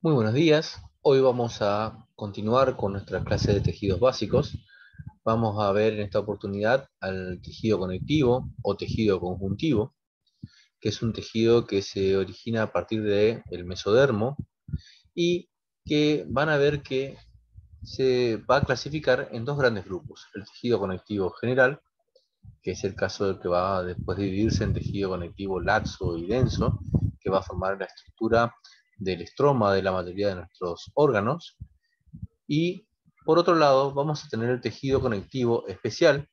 Muy buenos días. Hoy vamos a continuar con nuestra clase de tejidos básicos. Vamos a ver en esta oportunidad al tejido conectivo o tejido conjuntivo, que es un tejido que se origina a partir del mesodermo y que van a ver que se va a clasificar en dos grandes grupos. El tejido conectivo general, que es el caso del que va a después dividirse en tejido conectivo laxo y denso, que va a formar la estructura del estroma de la mayoría de nuestros órganos. Y por otro lado, vamos a tener el tejido conectivo especial,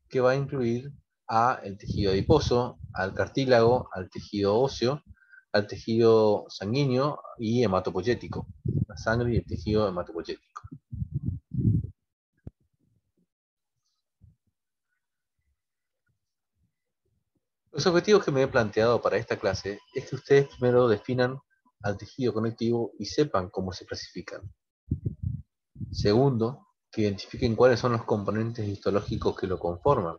que va a incluir al tejido adiposo, al cartílago, al tejido óseo, al tejido sanguíneo y hematopoyético, la sangre y el tejido hematopoyético. Los objetivos que me he planteado para esta clase es que ustedes primero definan al tejido conectivo y sepan cómo se clasifican. Segundo, que identifiquen cuáles son los componentes histológicos que lo conforman,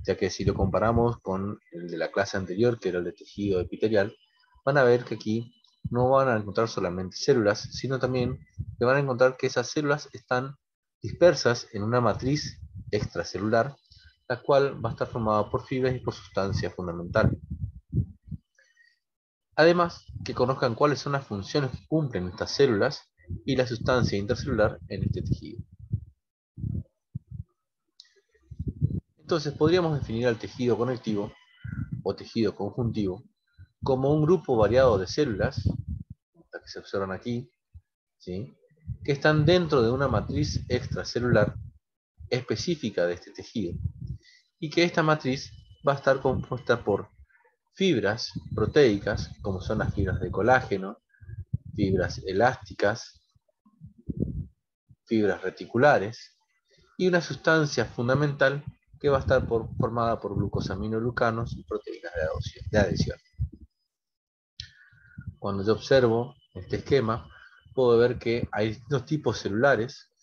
ya que si lo comparamos con el de la clase anterior, que era el de tejido epitelial, van a ver que aquí no van a encontrar solamente células, sino también que van a encontrar que esas células están dispersas en una matriz extracelular, la cual va a estar formada por fibras y por sustancias fundamentales. Además, que conozcan cuáles son las funciones que cumplen estas células y la sustancia intercelular en este tejido. Entonces podríamos definir al tejido conectivo o tejido conjuntivo como un grupo variado de células, las que se observan aquí, ¿sí?, que están dentro de una matriz extracelular específica de este tejido, y que esta matriz va a estar compuesta por fibras proteicas, como son las fibras de colágeno, fibras elásticas, fibras reticulares, y una sustancia fundamental que va a estar formada por glucosaminoglucanos y proteínas de adhesión. Cuando yo observo este esquema, puedo ver que hay distintos tipos celulares,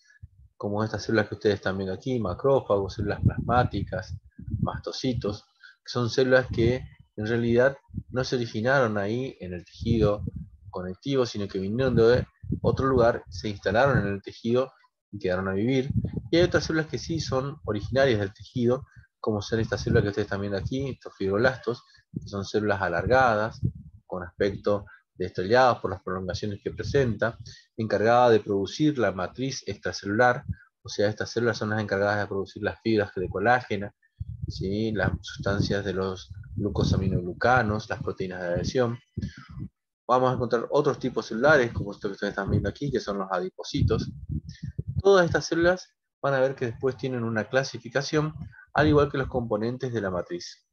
como estas células que ustedes están viendo aquí, macrófagos, células plasmáticas, mastocitos, que son células que en realidad no se originaron ahí en el tejido conectivo, sino que vinieron de otro lugar, se instalaron en el tejido y quedaron a vivir. Y hay otras células que sí son originarias del tejido, como son estas células que ustedes están viendo aquí, estos fibroblastos, que son células alargadas, con aspecto de estrellados por las prolongaciones que presenta, encargada de producir la matriz extracelular, o sea, estas células son las encargadas de producir las fibras de colágeno, ¿sí?, las sustancias de los glucosaminoglucanos, las proteínas de adhesión. Vamos a encontrar otros tipos celulares, como esto que ustedes están viendo aquí, que son los adipocitos. Todas estas células van a ver que después tienen una clasificación, al igual que los componentes de la matriz.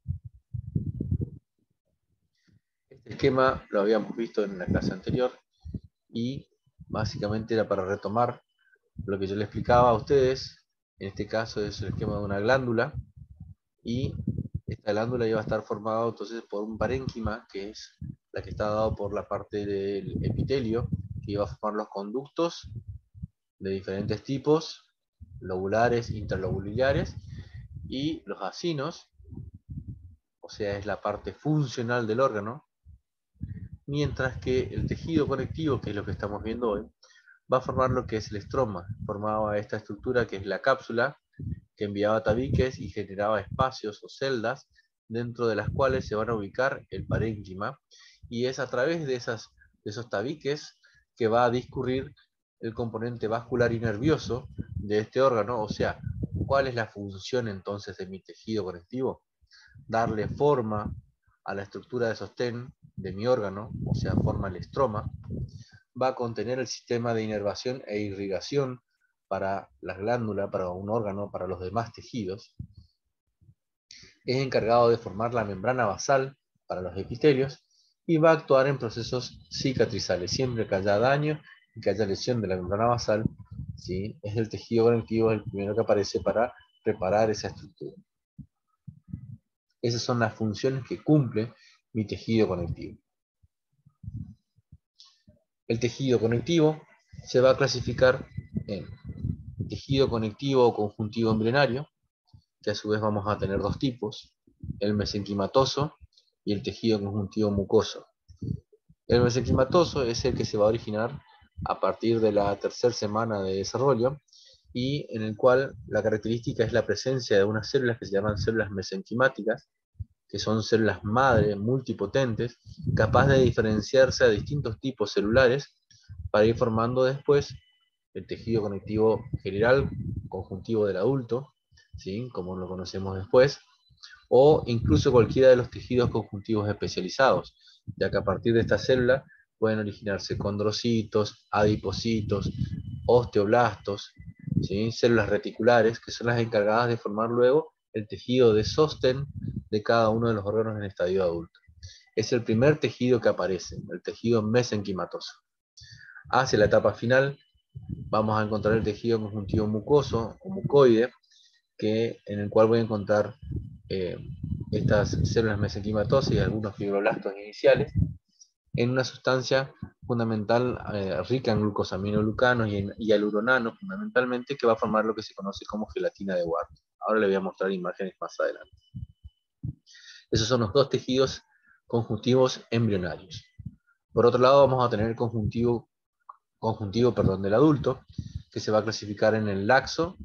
Este esquema lo habíamos visto en la clase anterior y básicamente era para retomar lo que yo le explicaba a ustedes. En este caso es el esquema de una glándula, y esta glándula iba a estar formada entonces por un parénquima, que es la que está dado por la parte del epitelio, que iba a formar los conductos de diferentes tipos, lobulares, interlobulares, y los acinos, o sea, es la parte funcional del órgano, mientras que el tejido conectivo, que es lo que estamos viendo hoy, va a formar lo que es el estroma. Formaba esta estructura que es la cápsula, que enviaba tabiques y generaba espacios o celdas dentro de las cuales se van a ubicar el parénquima, y es a través de esos tabiques que va a discurrir el componente vascular y nervioso de este órgano. O sea, ¿cuál es la función entonces de mi tejido conectivo? Darle forma a la estructura de sostén de mi órgano, o sea, forma el estroma. Va a contener el sistema de inervación e irrigación para la glándula, para un órgano, para los demás tejidos. Es encargado de formar la membrana basal para los epitelios y va a actuar en procesos cicatrizales. Siempre que haya daño y que haya lesión de la membrana basal, ¿sí?, es el tejido conectivo el primero que aparece para reparar esa estructura. Esas son las funciones que cumple mi tejido conectivo. El tejido conectivo se va a clasificar en tejido conectivo o conjuntivo embrionario, que a su vez vamos a tener dos tipos, el mesenquimatoso y el tejido conjuntivo mucoso. El mesenquimatoso es el que se va a originar a partir de la tercera semana de desarrollo y en el cual la característica es la presencia de unas células que se llaman células mesenquimáticas, que son células madre multipotentes, capaces de diferenciarse a distintos tipos celulares para ir formando después el tejido conectivo general conjuntivo del adulto, ¿sí? Como lo conocemos después, o incluso cualquiera de los tejidos conjuntivos especializados, ya que a partir de esta célula pueden originarse condrocitos, adipocitos, osteoblastos, ¿sí? Células reticulares, que son las encargadas de formar luego el tejido de sostén de cada uno de los órganos en estadio adulto. Es el primer tejido que aparece, el tejido mesenquimatoso. Hacia la etapa final vamos a encontrar el tejido conjuntivo mucoso o mucoide, en el cual voy a encontrar eh, estas células mesenquimatosas y algunos fibroblastos iniciales en una sustancia fundamental rica en glucosaminoglucanos y hialuronanos fundamentalmente, que va a formar lo que se conoce como gelatina de Wharton. Ahora le voy a mostrar imágenes más adelante. Esos son los dos tejidos conjuntivos embrionarios. Por otro lado vamos a tener el conjuntivo del adulto, que se va a clasificar en el laxo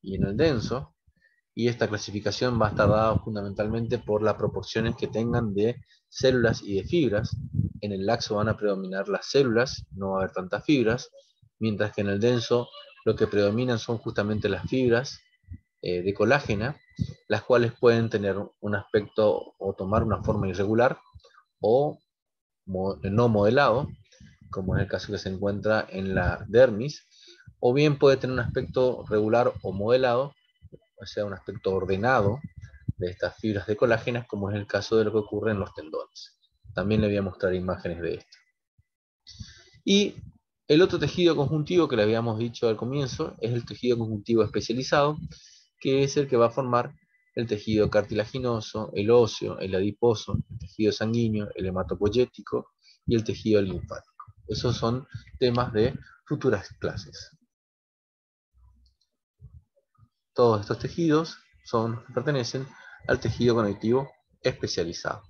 y en el denso, y esta clasificación va a estar dada fundamentalmente por las proporciones que tengan de células y de fibras. En el laxo van a predominar las células, no va a haber tantas fibras, mientras que en el denso lo que predominan son justamente las fibras de colágena, las cuales pueden tener un aspecto o tomar una forma irregular o no modelado, como es el caso que se encuentra en la dermis, o bien puede tener un aspecto regular o modelado, o sea, un aspecto ordenado de estas fibras de colágenas, como es el caso de lo que ocurre en los tendones. También le voy a mostrar imágenes de esto. Y el otro tejido conjuntivo que le habíamos dicho al comienzo es el tejido conjuntivo especializado, que es el que va a formar el tejido cartilaginoso, el óseo, el adiposo, el tejido sanguíneo, el hematopoyético y el tejido linfático. Esos son temas de futuras clases. Todos estos tejidos pertenecen al tejido conectivo especializado.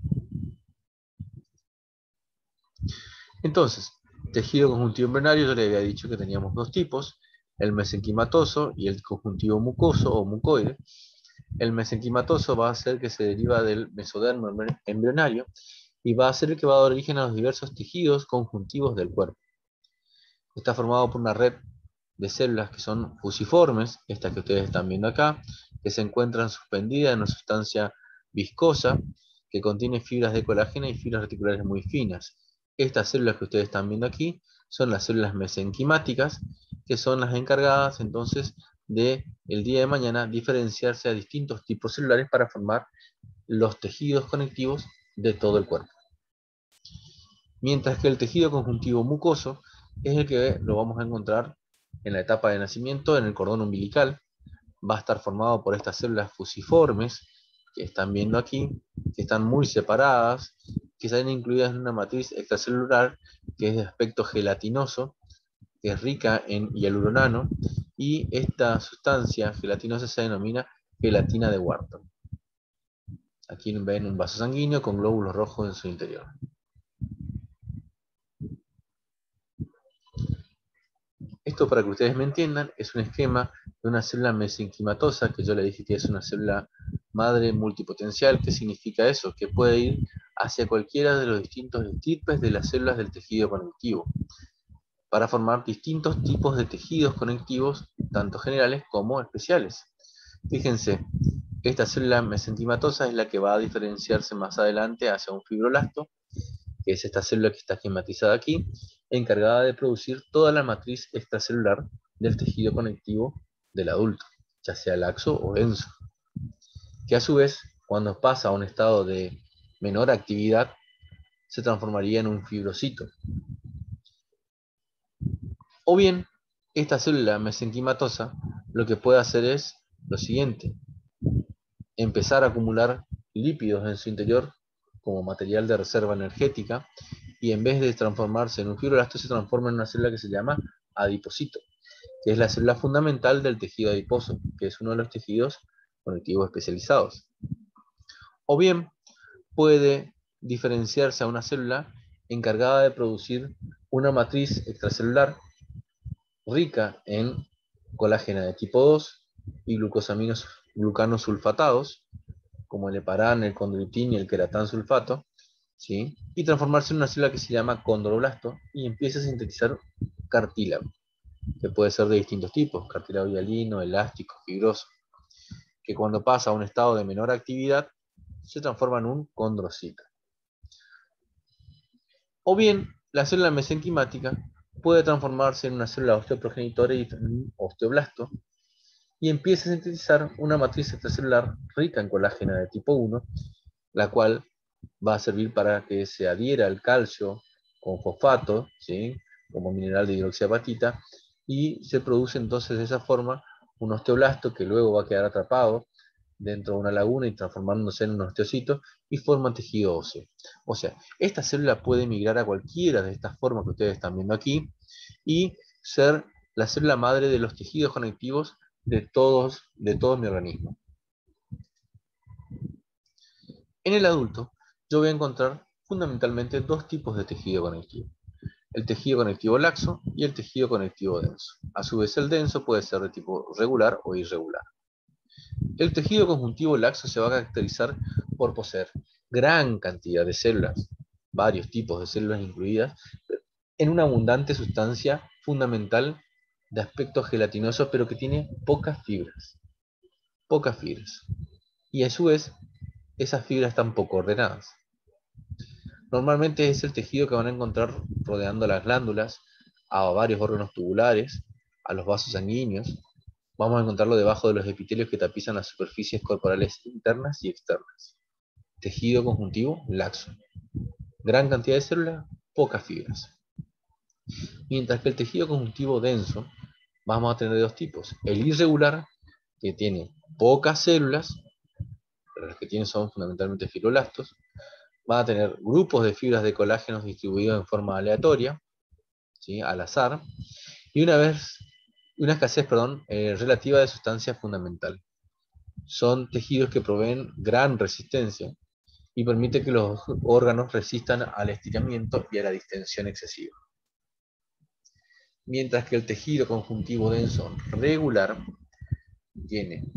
Entonces, tejido conjuntivo embrionario, yo le había dicho que teníamos dos tipos, el mesenquimatoso y el conjuntivo mucoso o mucoide. El mesenquimatoso va a ser que se deriva del mesodermo embrionario y va a ser el que va a dar origen a los diversos tejidos conjuntivos del cuerpo. Está formado por una red de células que son fusiformes, estas que ustedes están viendo acá, que se encuentran suspendidas en una sustancia viscosa que contiene fibras de colágeno y fibras reticulares muy finas. Estas células que ustedes están viendo aquí son las células mesenquimáticas, que son las encargadas entonces de el día de mañana diferenciarse a distintos tipos celulares para formar los tejidos conectivos de todo el cuerpo. Mientras que el tejido conjuntivo mucoso es el que lo vamos a encontrar en la etapa de nacimiento, en el cordón umbilical. Va a estar formado por estas células fusiformes que están viendo aquí, que están muy separadas, que están incluidas en una matriz extracelular que es de aspecto gelatinoso, que es rica en hialuronano, y esta sustancia gelatinosa se denomina gelatina de Wharton. Aquí ven un vaso sanguíneo con glóbulos rojos en su interior. Esto, para que ustedes me entiendan, es un esquema de una célula mesenquimatosa, que yo le dije que es una célula madre multipotencial. ¿Qué significa eso? Que puede ir hacia cualquiera de los distintos estirpes de las células del tejido conectivo, para formar distintos tipos de tejidos conectivos, tanto generales como especiales. Fíjense, esta célula mesenquimatosa es la que va a diferenciarse más adelante hacia un fibroblasto, que es esta célula que está esquematizada aquí, encargada de producir toda la matriz extracelular del tejido conectivo del adulto, ya sea laxo o denso, que a su vez, cuando pasa a un estado de menor actividad, se transformaría en un fibrocito. O bien, esta célula mesenquimatosa lo que puede hacer es lo siguiente: empezar a acumular lípidos en su interior como material de reserva energética, y en vez de transformarse en un fibroblasto, se transforma en una célula que se llama adipocito, que es la célula fundamental del tejido adiposo, que es uno de los tejidos conectivos especializados. O bien puede diferenciarse a una célula encargada de producir una matriz extracelular rica en colágena de tipo 2 y glucanosulfatados, como el heparán, el condroitín y el queratán sulfato, ¿sí? Y transformarse en una célula que se llama condroblasto y empieza a sintetizar cartílago, que puede ser de distintos tipos, cartílago hialino, elástico, fibroso, que cuando pasa a un estado de menor actividad se transforma en un condrocito. O bien, la célula mesenquimática puede transformarse en una célula osteoprogenitora y un osteoblasto, y empieza a sintetizar una matriz extracelular rica en colágeno de tipo 1, la cual va a servir para que se adhiera al calcio con fosfato, ¿sí? Como mineral de hidroxiapatita, y se produce entonces de esa forma un osteoblasto que luego va a quedar atrapado dentro de una laguna y transformándose en un osteocito y forma tejido óseo. O sea, esta célula puede migrar a cualquiera de estas formas que ustedes están viendo aquí y ser la célula madre de los tejidos conectivos de todo mi organismo. En el adulto, yo voy a encontrar fundamentalmente dos tipos de tejido conectivo: el tejido conectivo laxo y el tejido conectivo denso. A su vez, el denso puede ser de tipo regular o irregular. El tejido conjuntivo laxo se va a caracterizar por poseer gran cantidad de células, varios tipos de células incluidas, en una abundante sustancia fundamental de aspecto gelatinoso, pero que tiene pocas fibras. Pocas fibras. Y a su vez, esas fibras están poco ordenadas. Normalmente es el tejido que van a encontrar rodeando las glándulas, a varios órganos tubulares, a los vasos sanguíneos. Vamos a encontrarlo debajo de los epitelios que tapizan las superficies corporales internas y externas. Tejido conjuntivo laxo. Gran cantidad de células, pocas fibras. Mientras que el tejido conjuntivo denso, vamos a tener de dos tipos: el irregular, que tiene pocas células, pero las que tiene son fundamentalmente fibroblastos. Va a tener grupos de fibras de colágenos distribuidos en forma aleatoria, ¿sí? Al azar, y una escasez relativa de sustancia fundamental. Son tejidos que proveen gran resistencia y permite que los órganos resistan al estiramiento y a la distensión excesiva. Mientras que el tejido conjuntivo denso regular tiene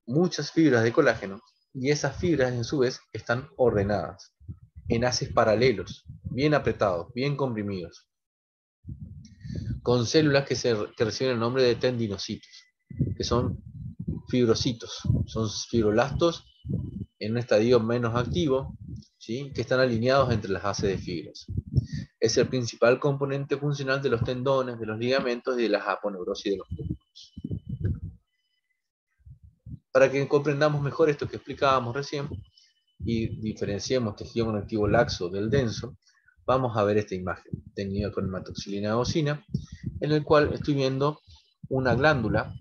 muchas fibras de colágeno y esas fibras en su vez están ordenadas en haces paralelos, bien apretados, bien comprimidos, con células que reciben el nombre de tendinocitos, que son fibrocitos, son fibroblastos en un estadio menos activo, ¿sí? Que están alineados entre las haces de fibras. Es el principal componente funcional de los tendones, de los ligamentos y de la aponeurosis de los músculos. Para que comprendamos mejor esto que explicábamos recién y diferenciemos tejido conectivo laxo del denso, vamos a ver esta imagen, tenida con hematoxilina eosina, en el cual estoy viendo una glándula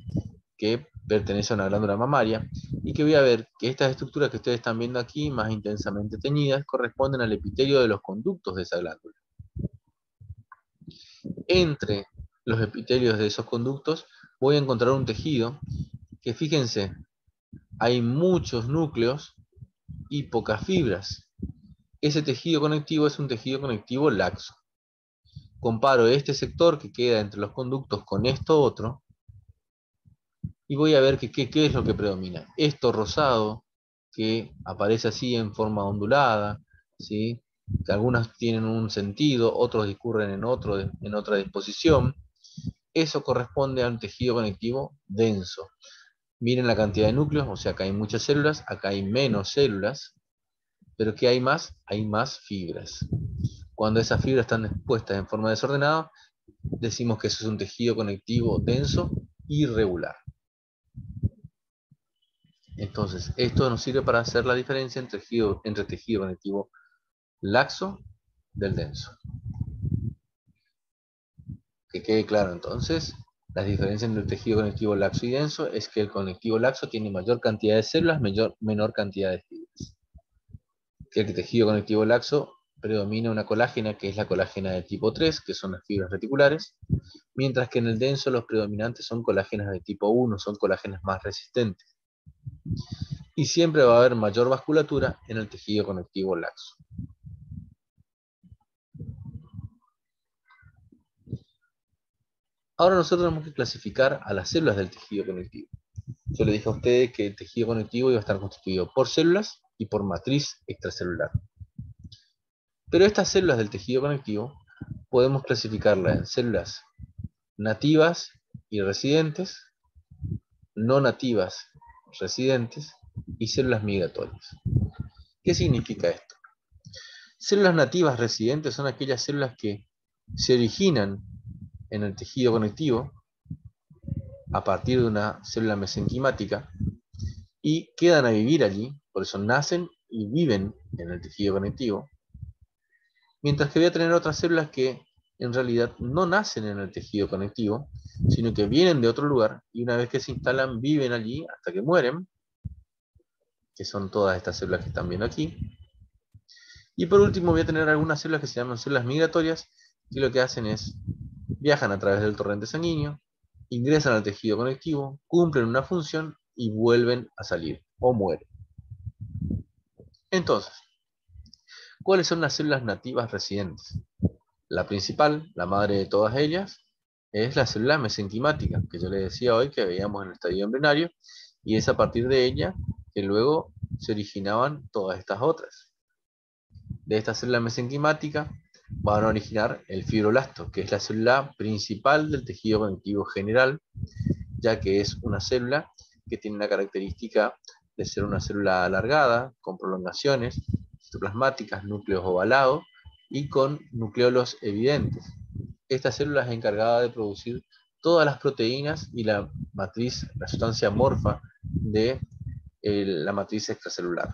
que pertenece a una glándula mamaria, y que voy a ver que estas estructuras que ustedes están viendo aquí, más intensamente teñidas, corresponden al epitelio de los conductos de esa glándula. Entre los epitelios de esos conductos voy a encontrar un tejido que, fíjense, hay muchos núcleos y pocas fibras. Ese tejido conectivo es un tejido conectivo laxo. Comparo este sector que queda entre los conductos con esto otro, y voy a ver qué es lo que predomina. Esto rosado, que aparece así en forma ondulada, ¿sí? Que algunas tienen un sentido, otros discurren en otra disposición. Eso corresponde a un tejido conectivo denso. Miren la cantidad de núcleos, o sea, acá hay muchas células, acá hay menos células, pero ¿qué hay más? Hay más fibras. Cuando esas fibras están expuestas en forma desordenada, decimos que eso es un tejido conectivo denso irregular. Entonces, esto nos sirve para hacer la diferencia entre tejido conectivo laxo del denso. Que quede claro entonces, las diferencias entre el tejido conectivo laxo y denso es que el conectivo laxo tiene mayor cantidad de células, menor cantidad de fibras. Que el tejido conectivo laxo predomina una colágena, que es la colágena de tipo 3, que son las fibras reticulares, mientras que en el denso los predominantes son colágenas de tipo 1, son colágenas más resistentes. Y siempre va a haber mayor vasculatura en el tejido conectivo laxo. Ahora nosotros tenemos que clasificar a las células del tejido conectivo. Yo le dije a ustedes que el tejido conectivo iba a estar constituido por células y por matriz extracelular. Pero estas células del tejido conectivo podemos clasificarlas en células nativas y residentes, no nativas, residentes y células migratorias. ¿Qué significa esto? Células nativas residentes son aquellas células que se originan en el tejido conectivo a partir de una célula mesenquimática y quedan a vivir allí, por eso nacen y viven en el tejido conectivo, mientras que voy a tener otras células que en realidad no nacen en el tejido conectivo, sino que vienen de otro lugar y una vez que se instalan viven allí hasta que mueren, que son todas estas células que están viendo aquí. Y por último voy a tener algunas células que se llaman células migratorias, que lo que hacen es viajan a través del torrente sanguíneo, ingresan al tejido conectivo, cumplen una función y vuelven a salir o mueren. Entonces, ¿cuáles son las células nativas residentes? La principal, la madre de todas ellas, es la célula mesenquimática, que yo les decía hoy que veíamos en el estadio embrionario, y es a partir de ella que luego se originaban todas estas otras. De esta célula mesenquimática van a originar el fibroblasto, que es la célula principal del tejido conectivo general, ya que es una célula que tiene la característica de ser una célula alargada, con prolongaciones citoplasmáticas, núcleos ovalados y con nucleolos evidentes. Esta célula es encargada de producir todas las proteínas y la matriz, la sustancia amorfa de la matriz extracelular.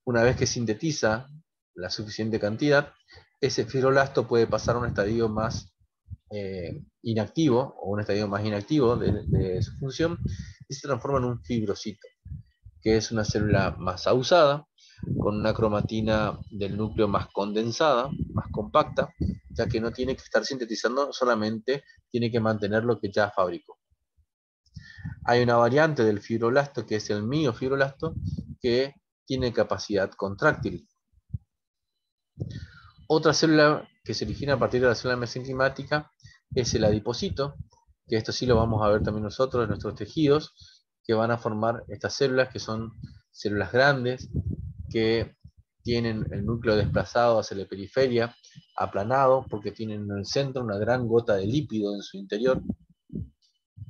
Una vez que sintetiza la suficiente cantidad, ese fibroblasto puede pasar a un estadio más inactivo o un estadio más inactivo de su función y se transforma en un fibrocito, que es una célula más ausada, con una cromatina del núcleo más condensada, más compacta, ya que no tiene que estar sintetizando, solamente tiene que mantener lo que ya fabricó. Hay una variante del fibroblasto, que es el miofibroblasto, que tiene capacidad contráctil. Otra célula que se origina a partir de la célula mesenquimática es el adipocito, que esto sí lo vamos a ver también nosotros en nuestros tejidos, que van a formar estas células, que son células grandes, que tienen el núcleo desplazado hacia la periferia, aplanado, porque tienen en el centro una gran gota de lípido en su interior.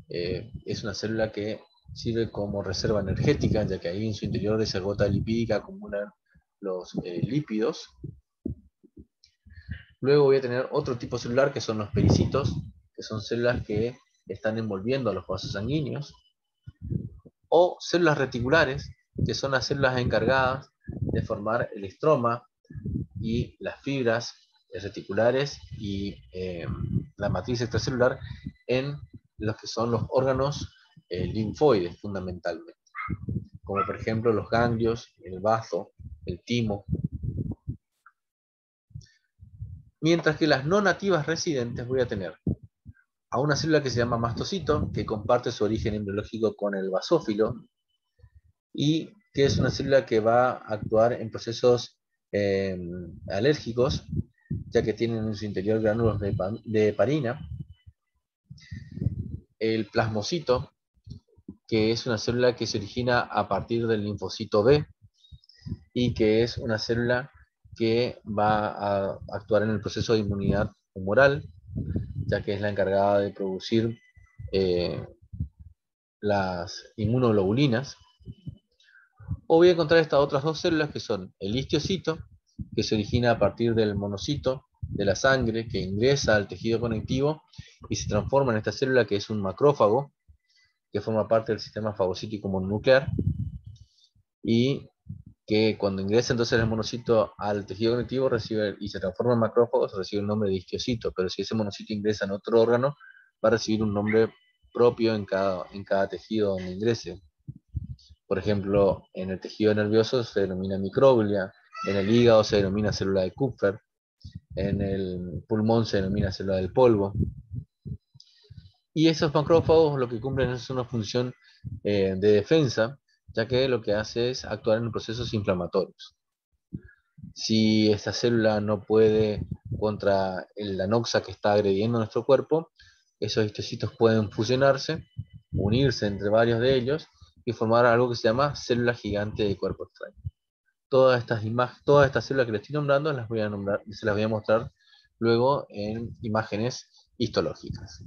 Es una célula que sirve como reserva energética, ya que ahí en su interior de esa gota lipídica acumulan los lípidos. Luego voy a tener otro tipo celular que son los pericitos, que son células que están envolviendo a los vasos sanguíneos, o células reticulares, que son las células encargadas de formar el estroma y las fibras reticulares y la matriz extracelular en los que son los órganos linfoides fundamentalmente, como por ejemplo los ganglios, el bazo, el timo. Mientras que las no nativas residentes voy a tener a una célula que se llama mastocito, que comparte su origen embriológico con el basófilo, y que es una célula que va a actuar en procesos alérgicos, ya que tienen en su interior gránulos de heparina. El plasmocito, que es una célula que se origina a partir del linfocito B, y que es una célula que va a actuar en el proceso de inmunidad humoral, ya que es la encargada de producir las inmunoglobulinas. O voy a encontrar estas otras dos células que son el histiocito, que se origina a partir del monocito de la sangre, que ingresa al tejido conectivo y se transforma en esta célula que es un macrófago, que forma parte del sistema fagocítico mononuclear, y que cuando ingresa entonces el monocito al tejido conectivo recibe, y se transforma en macrófagos, recibe el nombre de histiocito, pero si ese monocito ingresa en otro órgano, va a recibir un nombre propio en cada tejido donde ingrese. Por ejemplo, en el tejido nervioso se denomina microglia, en el hígado se denomina célula de Kupffer, en el pulmón se denomina célula del polvo. Y esos macrófagos lo que cumplen es una función de defensa, ya que lo que hace es actuar en procesos inflamatorios. Si esta célula no puede contra la noxa que está agrediendo nuestro cuerpo, esos histocitos pueden fusionarse, unirse entre varios de ellos y formar algo que se llama célula gigante de cuerpo extraño. Todas estas células que les estoy nombrando se las voy a mostrar luego en imágenes histológicas.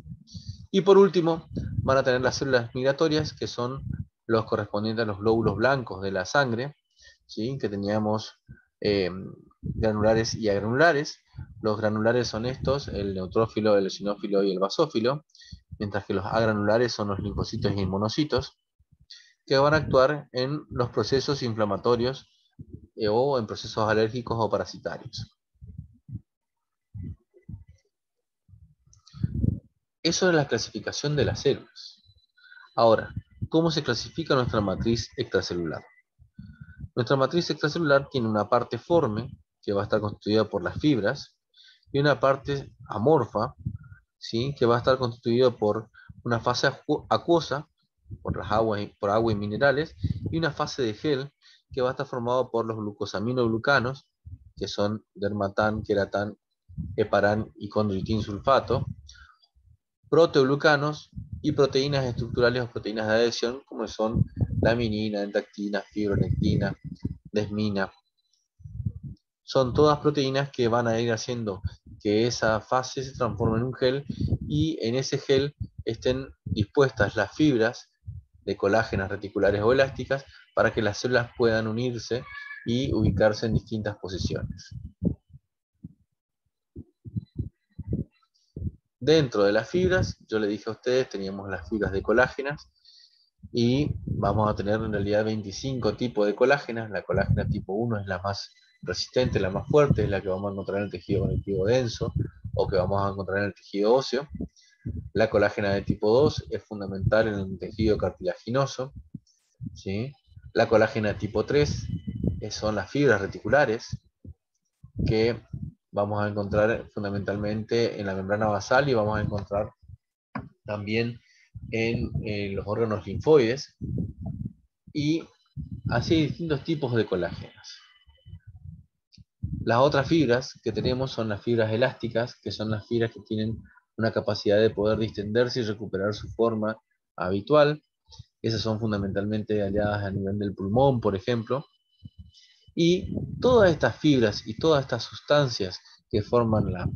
Y por último, van a tener las células migratorias, que son los correspondientes a los glóbulos blancos de la sangre, ¿sí? Que teníamos granulares y agranulares. Los granulares son estos, el neutrófilo, el eosinófilo y el basófilo, mientras que los agranulares son los linfocitos y monocitos, que van a actuar en los procesos inflamatorios o en procesos alérgicos o parasitarios. Eso es la clasificación de las células. Ahora, ¿cómo se clasifica nuestra matriz extracelular? Nuestra matriz extracelular tiene una parte forme, que va a estar constituida por las fibras, y una parte amorfa, ¿sí? Que va a estar constituida por una fase acuosa, por agua y minerales, y una fase de gel, que va a estar formado por los glucosaminoglucanos, que son dermatán, queratán, heparán y condroitin sulfato, proteoglucanos y proteínas estructurales o proteínas de adhesión, como son laminina, entactina, fibronectina, desmina. Son todas proteínas que van a ir haciendo que esa fase se transforme en un gel y en ese gel estén dispuestas las fibras de colágenas reticulares o elásticas para que las células puedan unirse y ubicarse en distintas posiciones. Dentro de las fibras, yo le dije a ustedes, teníamos las fibras de colágenas y vamos a tener en realidad 25 tipos de colágenas. La colágena tipo 1 es la más resistente, la más fuerte, es la que vamos a encontrar en el tejido conectivo denso o que vamos a encontrar en el tejido óseo. La colágena de tipo 2 es fundamental en el tejido cartilaginoso, ¿sí? La colágena tipo 3 son las fibras reticulares, que vamos a encontrar fundamentalmente en la membrana basal y vamos a encontrar también en los órganos linfoides, y así hay distintos tipos de colágenos. Las otras fibras que tenemos son las fibras elásticas, que son las fibras que tienen una capacidad de poder distenderse y recuperar su forma habitual. Esas son fundamentalmente aliadas a nivel del pulmón, por ejemplo. Y todas estas fibras y todas estas sustancias que forman la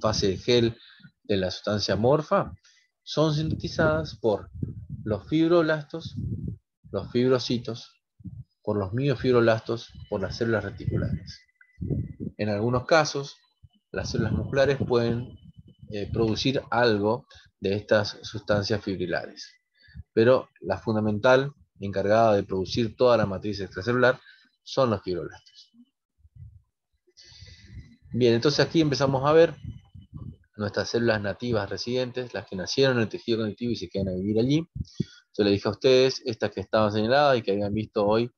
fase de gel de la sustancia amorfa son sintetizadas por los fibroblastos, los fibrocitos, por los miofibroblastos, por las células reticulares. En algunos casos, las células musculares pueden producir algo de estas sustancias fibrilares, pero la fundamental, encargada de producir toda la matriz extracelular, son los fibroblastos. Bien, entonces aquí empezamos a ver nuestras células nativas residentes, las que nacieron en el tejido conectivo y se quedan a vivir allí. Yo les dije a ustedes, estas que estaban señaladas y que habían visto hoy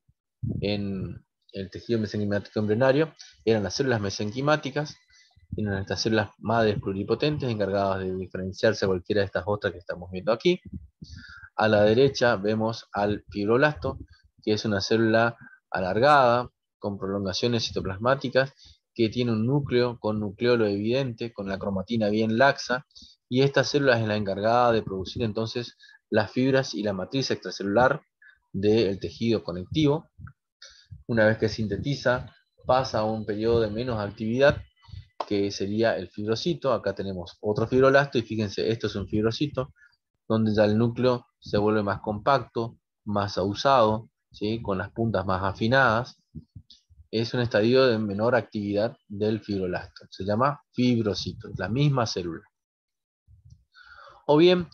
en el tejido mesenquimático embrionario, eran las células mesenquimáticas, eran estas células madres pluripotentes encargadas de diferenciarse a cualquiera de estas otras que estamos viendo aquí. A la derecha vemos al fibroblasto, que es una célula alargada, con prolongaciones citoplasmáticas, que tiene un núcleo con nucleolo evidente, con la cromatina bien laxa, y esta célula es la encargada de producir entonces las fibras y la matriz extracelular del tejido conectivo. Una vez que sintetiza, pasa a un periodo de menos actividad, que sería el fibrocito. Acá tenemos otro fibroblasto, y fíjense, esto es un fibrocito, donde ya el núcleo se vuelve más compacto, más ahusado, ¿sí? Con las puntas más afinadas. Es un estadio de menor actividad del fibroblasto. Se llama fibrocito, la misma célula. O bien,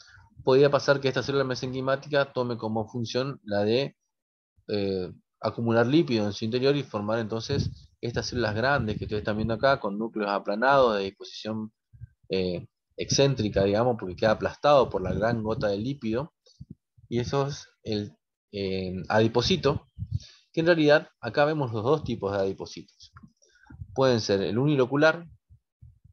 podría pasar que esta célula mesenquimática tome como función la de acumular lípido en su interior y formar entonces estas células grandes que ustedes están viendo acá, con núcleos aplanados de disposición excéntrica, digamos, porque queda aplastado por la gran gota de lípido. Y eso es el adipocito, que en realidad acá vemos los dos tipos de adipocitos. Pueden ser el unilocular,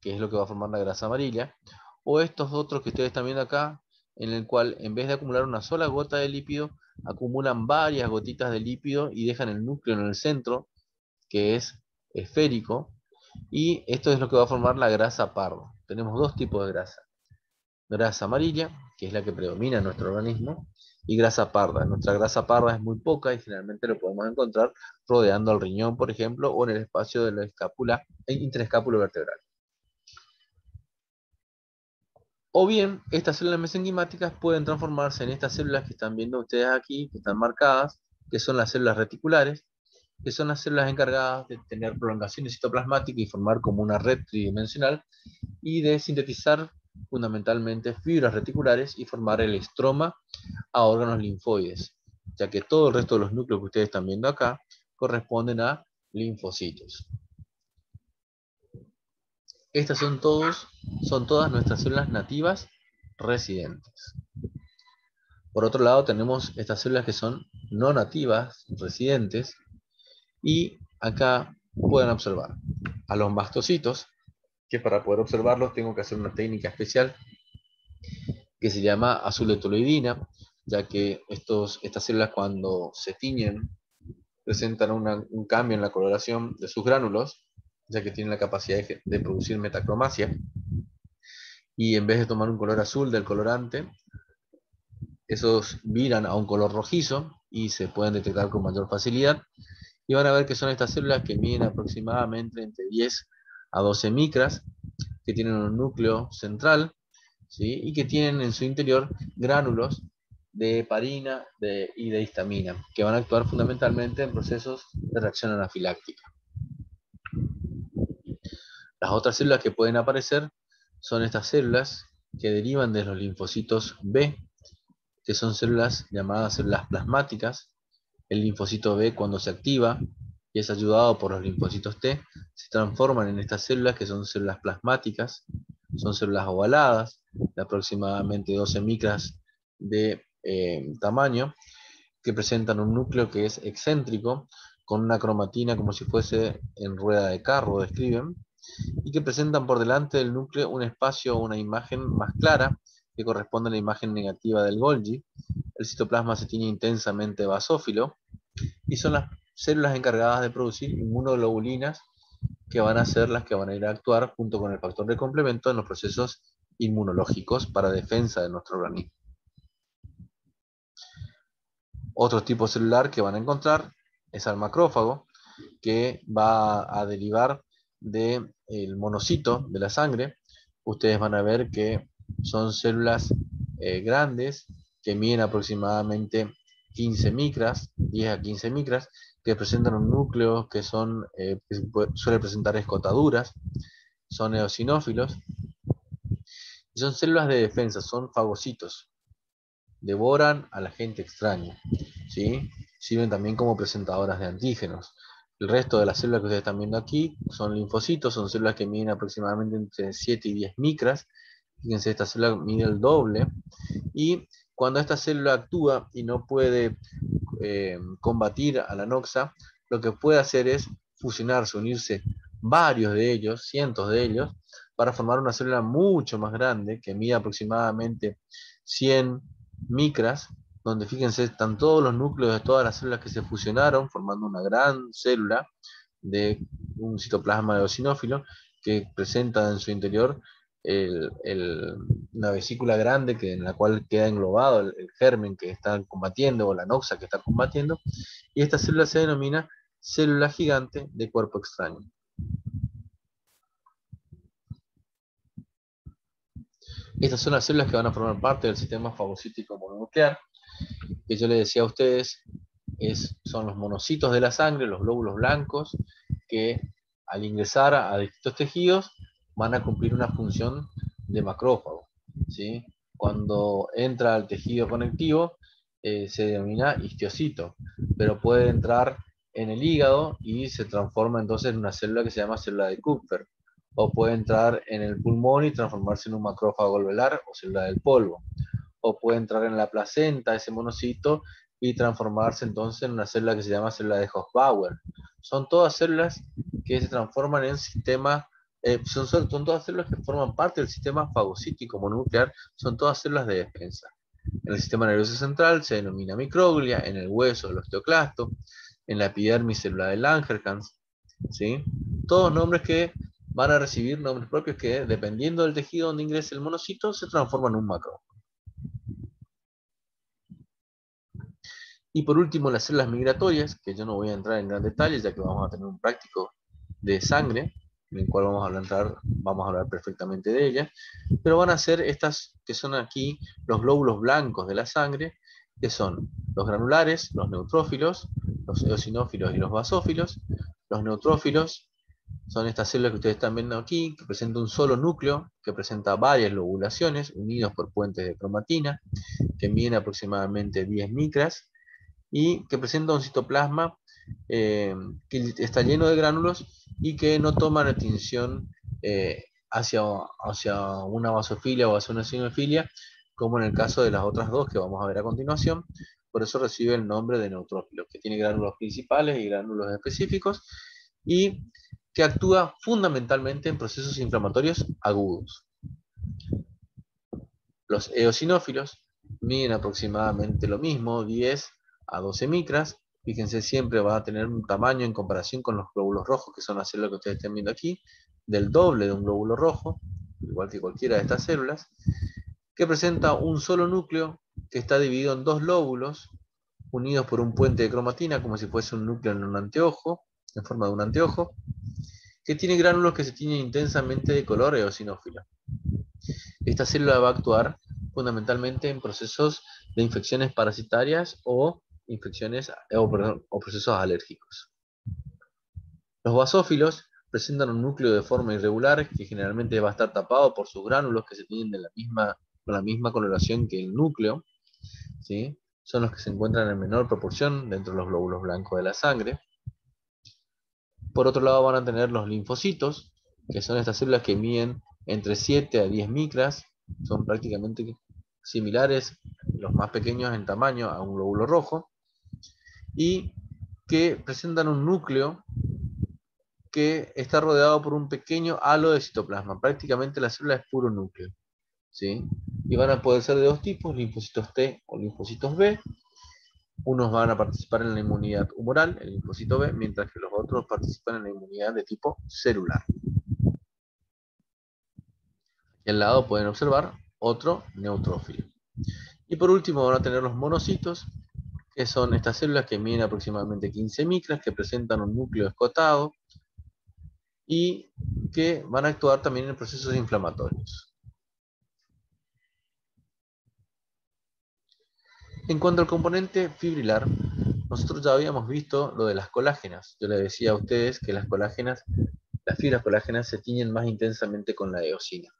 que es lo que va a formar la grasa amarilla, o estos otros que ustedes están viendo acá, en el cual en vez de acumular una sola gota de lípido, acumulan varias gotitas de lípido y dejan el núcleo en el centro, que es esférico, y esto es lo que va a formar la grasa parda. Tenemos dos tipos de grasa. grasa amarilla, que es la que predomina en nuestro organismo, y grasa parda. Nuestra grasa parda es muy poca y generalmente lo podemos encontrar rodeando al riñón, por ejemplo, o en el espacio de la escápula, interescápulo vertebral. O bien, estas células mesenquimáticas pueden transformarse en estas células que están viendo ustedes aquí, que están marcadas, que son las células reticulares, que son las células encargadas de tener prolongaciones citoplasmáticas y formar como una red tridimensional, y de sintetizar fundamentalmente fibras reticulares y formar el estroma a órganos linfoides, ya que todo el resto de los núcleos que ustedes están viendo acá corresponden a linfocitos. Estas son todas nuestras células nativas residentes. Por otro lado, tenemos estas células que son no nativas, residentes, y acá pueden observar a los mastocitos, que para poder observarlos tengo que hacer una técnica especial que se llama azuletoloidina, ya que estas células cuando se tiñen presentan un cambio en la coloración de sus gránulos, ya que tienen la capacidad de producir metacromacia, y en vez de tomar un color azul del colorante, esos viran a un color rojizo y se pueden detectar con mayor facilidad. Y van a ver que son estas células que miden aproximadamente entre 10 a 12 micras, que tienen un núcleo central, ¿sí? Y que tienen en su interior gránulos de heparina y de histamina, que van a actuar fundamentalmente en procesos de reacción anafiláctica. Las otras células que pueden aparecer son estas células que derivan de los linfocitos B, que son células llamadas células plasmáticas. El linfocito B, cuando se activa y es ayudado por los linfocitos T, se transforman en estas células que son células plasmáticas. Son células ovaladas, de aproximadamente 12 micras de tamaño, que presentan un núcleo que es excéntrico, con una cromatina como si fuese en rueda de carro, describen, y que presentan por delante del núcleo un espacio o una imagen más clara, que corresponde a la imagen negativa del Golgi. El citoplasma se tiñe intensamente basófilo, y son las células encargadas de producir inmunoglobulinas, que van a ser las que van a ir a actuar junto con el factor de complemento en los procesos inmunológicos para defensa de nuestro organismo. Otro tipo celular que van a encontrar es al macrófago, que va a derivar del monocito de la sangre. Ustedes van a ver que son células grandes, que miden aproximadamente 15 micras, 10 a 15 micras, que presentan un núcleo que suele presentar escotaduras, son eosinófilos, y son células de defensa, son fagocitos, devoran al agente extraño, ¿sí? Sirven también como presentadoras de antígenos. El resto de las células que ustedes están viendo aquí son linfocitos, son células que miden aproximadamente entre 7 y 10 micras. Fíjense, esta célula mide el doble, y cuando esta célula actúa y no puede combatir a la noxa, lo que puede hacer es fusionarse, unirse varios de ellos, cientos de ellos, para formar una célula mucho más grande, que mide aproximadamente 100 micras, donde fíjense, están todos los núcleos de todas las células que se fusionaron, formando una gran célula de un citoplasma eosinófilo, que presenta en su interior una vesícula grande en la cual queda englobado el germen que está combatiendo, o la noxa que está combatiendo, y esta célula se denomina célula gigante de cuerpo extraño. Estas son las células que van a formar parte del sistema fagocítico mononuclear, que yo les decía a ustedes, son los monocitos de la sangre, los glóbulos blancos, que al ingresar a distintos tejidos van a cumplir una función de macrófago, ¿sí? Cuando entra al tejido conectivo se denomina histiocito, pero puede entrar en el hígado y se transforma entonces en una célula que se llama célula de Kupffer, o puede entrar en el pulmón y transformarse en un macrófago alveolar o célula del polvo, o puede entrar en la placenta, ese monocito, y transformarse entonces en una célula que se llama célula de Hochbauer. Son todas células que se transforman en sistemas, son todas células que forman parte del sistema fagocítico mononuclear, son todas células de defensa. En el sistema nervioso central se denomina microglia, en el hueso el osteoclasto, en la epidermis célula de Langerhans, ¿sí? Todos nombres que van a recibir nombres propios que, dependiendo del tejido donde ingrese el monocito, se transforman en un macrófago. Y por último, las células migratorias, que yo no voy a entrar en gran detalle, ya que vamos a tener un práctico de sangre, en el cual vamos a hablar perfectamente de ellas, pero van a ser estas que son aquí los glóbulos blancos de la sangre, que son los granulares, los neutrófilos, los eosinófilos y los basófilos. Los neutrófilos son estas células que ustedes están viendo aquí, que presentan un solo núcleo, que presenta varias lobulaciones unidos por puentes de cromatina, que miden aproximadamente 10 micras, y que presenta un citoplasma que está lleno de gránulos y que no toma la tinción hacia una basofilia o hacia una sinofilia, como en el caso de las otras dos que vamos a ver a continuación. Por eso recibe el nombre de neutrófilo, que tiene gránulos principales y gránulos específicos, y que actúa fundamentalmente en procesos inflamatorios agudos. Los eosinófilos miden aproximadamente lo mismo, 10 a 12 micras. Fíjense, siempre va a tener un tamaño en comparación con los glóbulos rojos, que son las células que ustedes están viendo aquí, del doble de un glóbulo rojo, igual que cualquiera de estas células, que presenta un solo núcleo que está dividido en dos lóbulos, unidos por un puente de cromatina, como si fuese un núcleo en un anteojo, en forma de un anteojo, que tiene gránulos que se tiñen intensamente de color eosinófilo. Esta célula va a actuar fundamentalmente en procesos de infecciones parasitarias o procesos alérgicos. Los basófilos presentan un núcleo de forma irregular que generalmente va a estar tapado por sus gránulos que se tienen con la misma coloración que el núcleo, ¿sí? Son los que se encuentran en menor proporción dentro de los glóbulos blancos de la sangre. Por otro lado van a tener los linfocitos, que son estas células que miden entre 7 a 10 micras, son prácticamente similares, los más pequeños en tamaño, a un glóbulo rojo, y que presentan un núcleo que está rodeado por un pequeño halo de citoplasma. Prácticamente la célula es puro núcleo, ¿sí? Y van a poder ser de dos tipos, linfocitos T o linfocitos B. Unos van a participar en la inmunidad humoral, el linfocito B, mientras que los otros participan en la inmunidad de tipo celular. Y al lado pueden observar otro neutrófilo. Y por último van a tener los monocitos, que son estas células que miden aproximadamente 15 micras, que presentan un núcleo escotado y que van a actuar también en procesos inflamatorios. En cuanto al componente fibrilar, nosotros ya habíamos visto lo de las colágenas. Yo les decía a ustedes que las fibras colágenas se tiñen más intensamente con la eosina.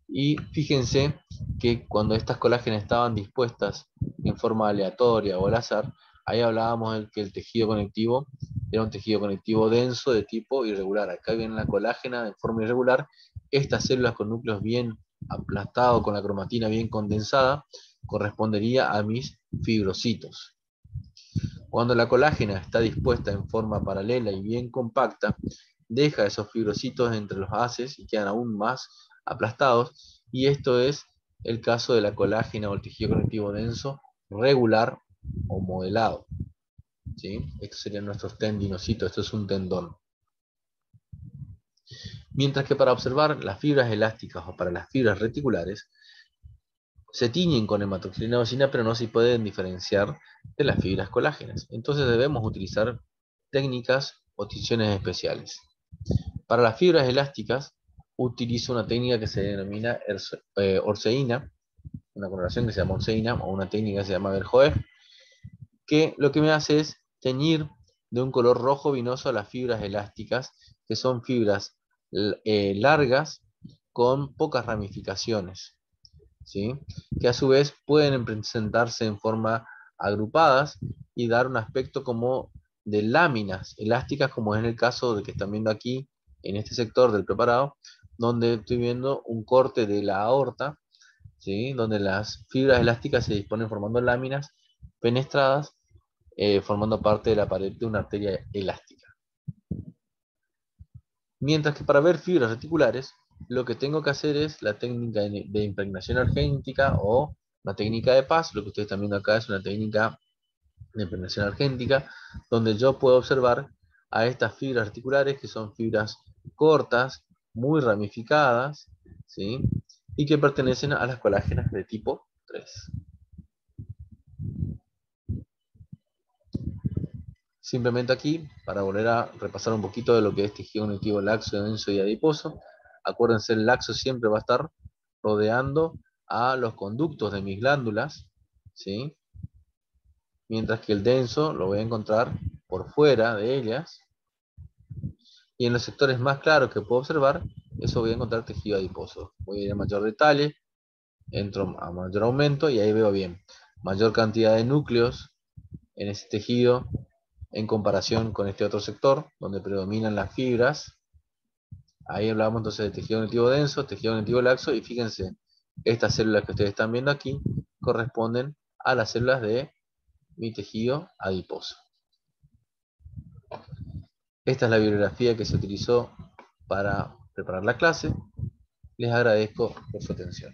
Y fíjense que cuando estas colágenas estaban dispuestas en forma aleatoria o al azar, ahí hablábamos de que el tejido conectivo era un tejido conectivo denso de tipo irregular. Acá viene la colágena en forma irregular. Estas células con núcleos bien aplastados, con la cromatina bien condensada, correspondería a mis fibrocitos. Cuando la colágena está dispuesta en forma paralela y bien compacta, deja esos fibrocitos entre los haces y quedan aún más aplastados, y esto es el caso de la colágena o el tejido conectivo denso regular o modelado, ¿sí? Estos serían nuestros tendinocitos, esto es un tendón. Mientras que para observar las fibras elásticas o para las fibras reticulares, se tiñen con hematoxilina eosina, pero no se pueden diferenciar de las fibras colágenas. Entonces debemos utilizar técnicas o tinciones especiales. Para las fibras elásticas, utilizo una técnica que se denomina orceína, una coloración que se llama orceína, o una técnica que se llama Verjoer, que lo que me hace es teñir de un color rojo vinoso a las fibras elásticas, que son fibras largas con pocas ramificaciones, ¿sí? Que a su vez pueden presentarse en forma agrupadas y dar un aspecto como de láminas elásticas, como es en el caso de que están viendo aquí, en este sector del preparado, donde estoy viendo un corte de la aorta, ¿sí? Donde las fibras elásticas se disponen formando láminas penetradas, formando parte de la pared de una arteria elástica. Mientras que para ver fibras reticulares, lo que tengo que hacer es la técnica de impregnación argéntica o la técnica de Paz. Lo que ustedes están viendo acá es una técnica de impregnación argéntica, donde yo puedo observar a estas fibras reticulares, que son fibras cortas, muy ramificadas, ¿sí? Y que pertenecen a las colágenas de tipo 3. Simplemente aquí, para volver a repasar un poquito de lo que es tejido conectivo laxo, denso y adiposo, acuérdense, el laxo siempre va a estar rodeando a los conductos de mis glándulas, ¿sí? Mientras que el denso lo voy a encontrar por fuera de ellas, y en los sectores más claros que puedo observar, eso voy a encontrar tejido adiposo. Voy a ir a mayor detalle, entro a mayor aumento y ahí veo bien. Mayor cantidad de núcleos en ese tejido en comparación con este otro sector, donde predominan las fibras. Ahí hablamos entonces de tejido conectivo denso, tejido conectivo laxo, y fíjense, estas células que ustedes están viendo aquí corresponden a las células de mi tejido adiposo. Esta es la bibliografía que se utilizó para preparar la clase. Les agradezco por su atención.